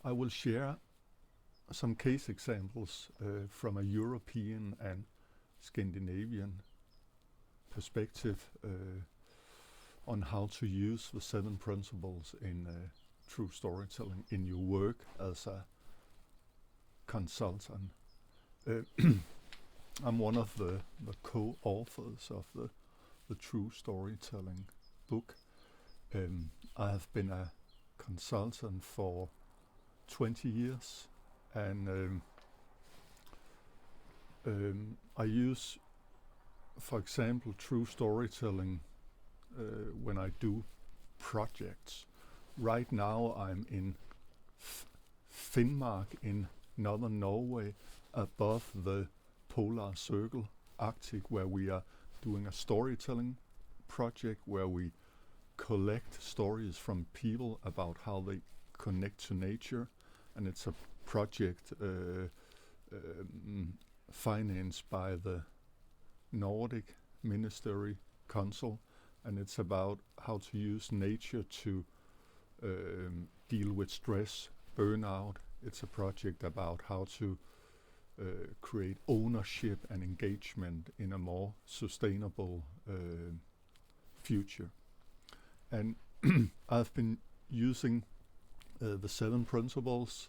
I will share some case examples from a European and Scandinavian perspective on how to use the 7 principles in true storytelling in your work as a consultant. I'm one of the co-authors of the True Storytelling book. I have been a consultant for 20 years, and I use, for example, true storytelling when I do projects. Right now I'm in Finnmark in northern Norway, above the polar circle, Arctic, where we are doing a storytelling project where we collect stories from people about how they connect to nature, and it's a project financed by the Nordic Ministry Council, and it's about how to use nature to deal with stress, burnout. It's a project about how to create ownership and engagement in a more sustainable future. And I've been using the 7 principles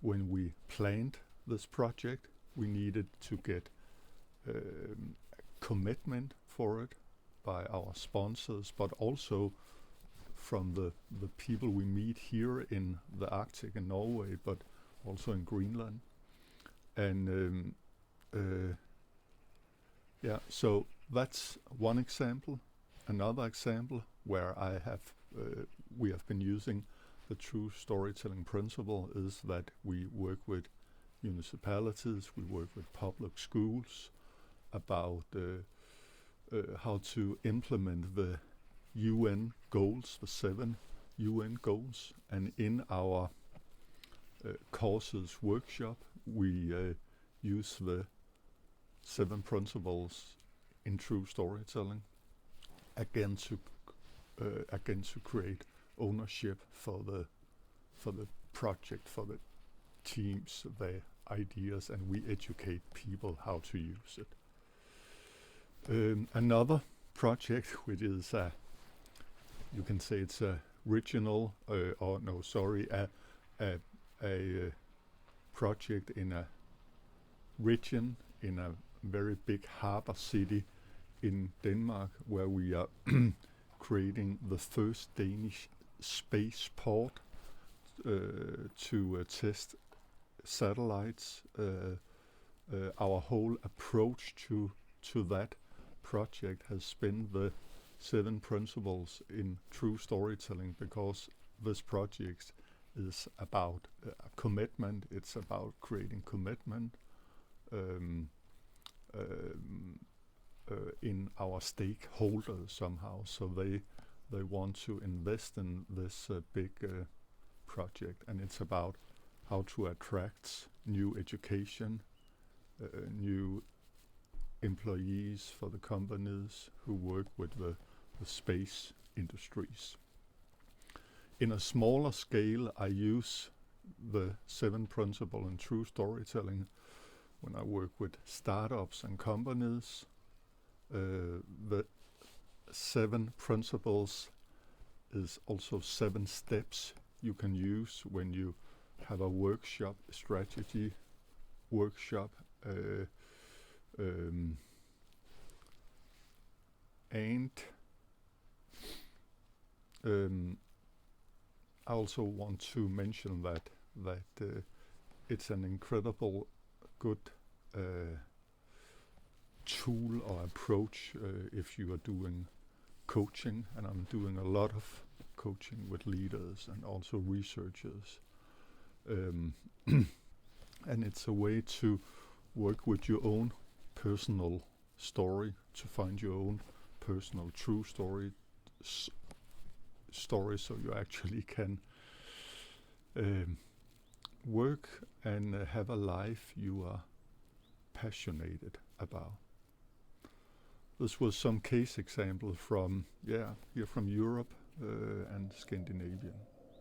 when we planned this project. We needed to get commitment for it by our sponsors, but also from the people we meet here in the Arctic in Norway, but also in Greenland. And so that's one example. Another example where we have been using the true storytelling principle is that we work with municipalities, we work with public schools about how to implement the UN goals, the 7 UN goals. And in our courses workshop, we use the 7 principles in true storytelling, again to create ownership for the project, for the teams, the ideas, and we educate people how to use it. Another project, which is you can say it's a regional, a project in a region in a very big harbor city in Denmark, where we are creating the first Danish spaceport to test satellites. Our whole approach to that project has been the 7 principles in true storytelling, because this project is about commitment. It's about creating commitment in our stakeholders somehow, so they want to invest in this big project. And it's about how to attract new education, new employees for the companies who work with the space industries. In a smaller scale, I use the 7 principles in true storytelling when I work with startups and companies. The 7 principles is also 7 steps you can use when you have a workshop, strategy workshop, and I also want to mention that it's an incredible good tool or approach if you are doing coaching, and I'm doing a lot of coaching with leaders and also researchers, and it's a way to work with your own personal story, to find your own personal true story, so you actually can work and have a life you are passionate about. This was some case example from here from Europe and Scandinavia.